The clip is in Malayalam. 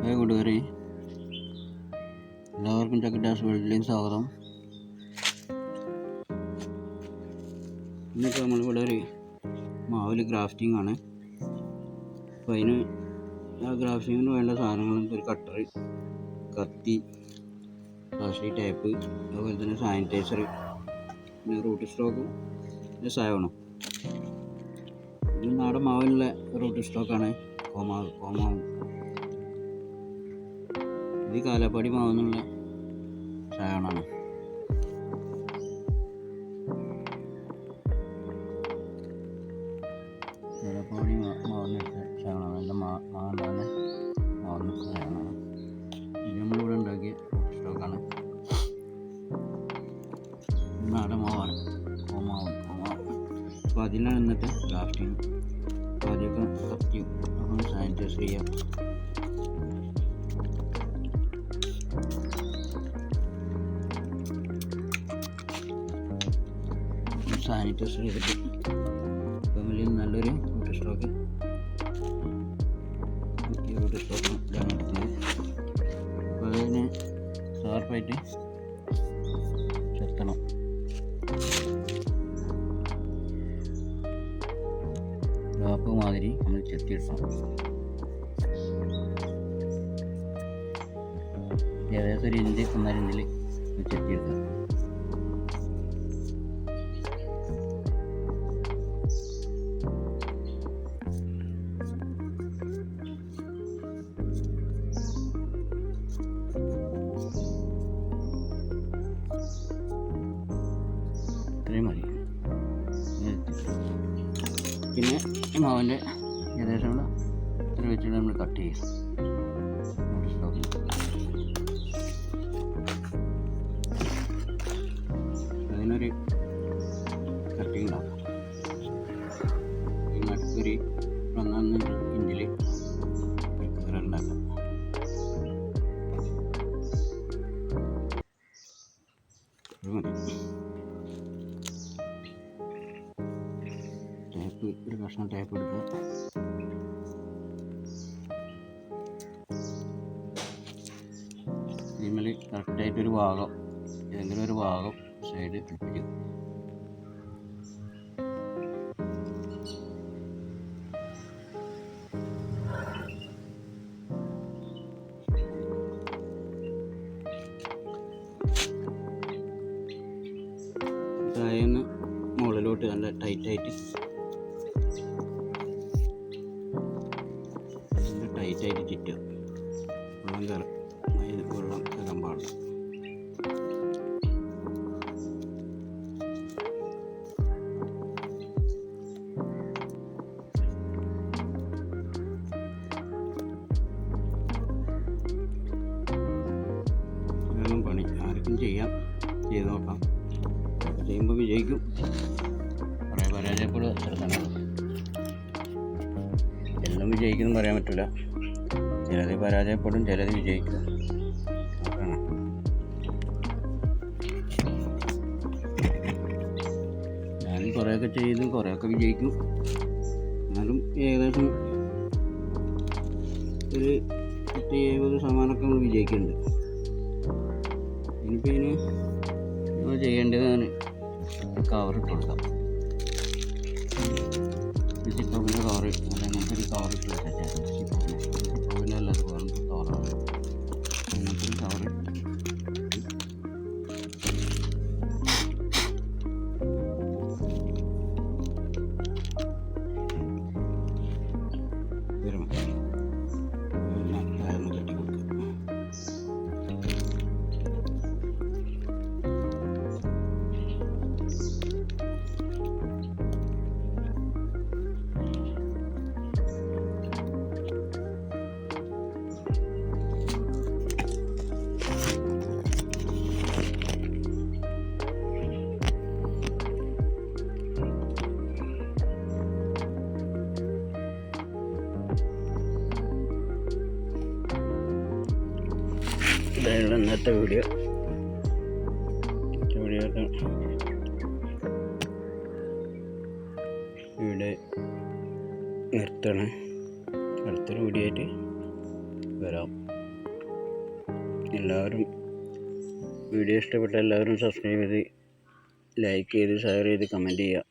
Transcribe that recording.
ഹായ് കൂട്ടുകാരെ, എല്ലാവർക്കും ചക്കിട്ടാസ് വേൾഡിലേക്ക് സ്വാഗതം. ഇന്നിപ്പോൾ നമ്മളിവിടെ ഒരു മാവിൽ ഗ്രാഫ്റ്റിംഗ് ആണ്. അപ്പോൾ അതിന് ആ ഗ്രാഫ്റ്റിങ്ങിന് വേണ്ട സാധനങ്ങൾ ഒരു കട്ടർ, കത്തി, പ്ലാസ്റ്റിക് ടേപ്പ്, അതുപോലെ തന്നെ സാനിറ്റൈസർ, പിന്നെ റൂട്ട് സ്റ്റോക്കും പിന്നെ സാവണം. ഇത് നാടൻ മാവിനുള്ള റൂട്ട് സ്റ്റോക്കാണ്. കോമാവ് ഇത് കാലപ്പാടി മാവെന്നുള്ള സാധനമാണ്. കാലപ്പാടി മാവുന്ന സാധനമാണ്. നല്ല മാവുണ്ടാകുന്ന മാവുന്ന സാധനമാണ്. ഇത് നമ്മളിവിടെ ഉണ്ടാക്കിയ സ്റ്റോക്കാണ്. നാടൻ മാവാണ്, കോമാവ്. അപ്പോൾ അതിലാണ് ഇന്നത്തെ ഗ്രാഫ്റ്റിങ്. അപ്പോൾ ആദ്യമൊക്കെ കത്തി സാനിറ്റൈസർ ചെയ്യാം. സാനിറ്റൈസർ ചെയ്തിട്ട് ഫാമിലി നല്ലൊരു റൂട്ട് സ്റ്റോക്ക് ഇതാണ് എടുക്കുന്നത്. അപ്പോൾ അതിന് ഷാർപ്പായിട്ട് ചെത്തണം. ഗ്രാപ്പ് മാതിരി നമ്മൾ ചെത്തിയെടുക്കണം. ഏകദേശം ഒരു 1.5 ഇഞ്ചിൽ ചെത്തിയെടുക്കുക. മതി. പിന്നെ മാവിൻ്റെ ഏകദേശം ഇത്ര വെച്ചിട്ട് നമ്മൾ കട്ട് ചെയ്യും. അതിനൊരു കട്ടിങ് ഉണ്ടാക്കാം. ഈ നടുക്കൊരു 1.5 ഇഞ്ചിൽ ഒരു കയറ് ഉണ്ടാക്കാം. ഒരു കഷ്ണം ടേപ്പ് എടുക്കുക. ഇതിന്മേൽ കറക്റ്റായിട്ടൊരു ഭാഗം, ഏതെങ്കിലും ഒരു ഭാഗം സൈഡ് പിടിപ്പിക്കുക. താഴേന്ന് മുകളിലോട്ട് നല്ല ടൈറ്റായിട്ട് ചുറ്റുക. വെള്ളം കയറാൻ പാടില്ല. ഇതൊന്നും പണി ആർക്കും ചെയ്യാം, ചെയ്ത് നോക്കാം. ചെയ്യുമ്പോൾ വിജയിക്കും, കുറേ പരാജയപ്പെടുക ചെറുതാണ്. എല്ലാം വിജയിക്കുന്നു പറയാൻ പറ്റില്ല. ചിലത് പരാജയപ്പെടും, ചിലത് വിജയിക്കും. ഞാനും കുറേയൊക്കെ ചെയ്തു, കുറേയൊക്കെ വിജയിക്കും. എന്നാലും ഏകദേശം ഒരു 70% നമ്മൾ വിജയിക്കുന്നുണ്ട്. ഇനിയിപ്പോൾ ഇതിന് നമ്മൾ ചെയ്യേണ്ടതാണ് കവറിട്ട് കൊടുക്കാം. ചിക്കോവിൻ്റെ കവറ്, അങ്ങനത്തെ ഒരു കവറിട്ട് വെച്ചാൽ ചിക്കോവിൻ്റെ അല്ലാതെ വേറെ കവറാണ്. അങ്ങനത്തെ ഒരു കവറ് കട്ടി കൊടുക്കുക. ഇതാണ് ഇന്നത്തെ വീഡിയോ. ഇവിടെ നിർത്തണം. അടുത്തൊരു വീഡിയോ ആയിട്ട് വരാം. എല്ലാവരും വീഡിയോ ഇഷ്ടപ്പെട്ട എല്ലാവരും സബ്സ്ക്രൈബ് ചെയ്ത് ലൈക്ക് ചെയ്ത് ഷെയർ ചെയ്ത് കമൻറ്റ് ചെയ്യുക.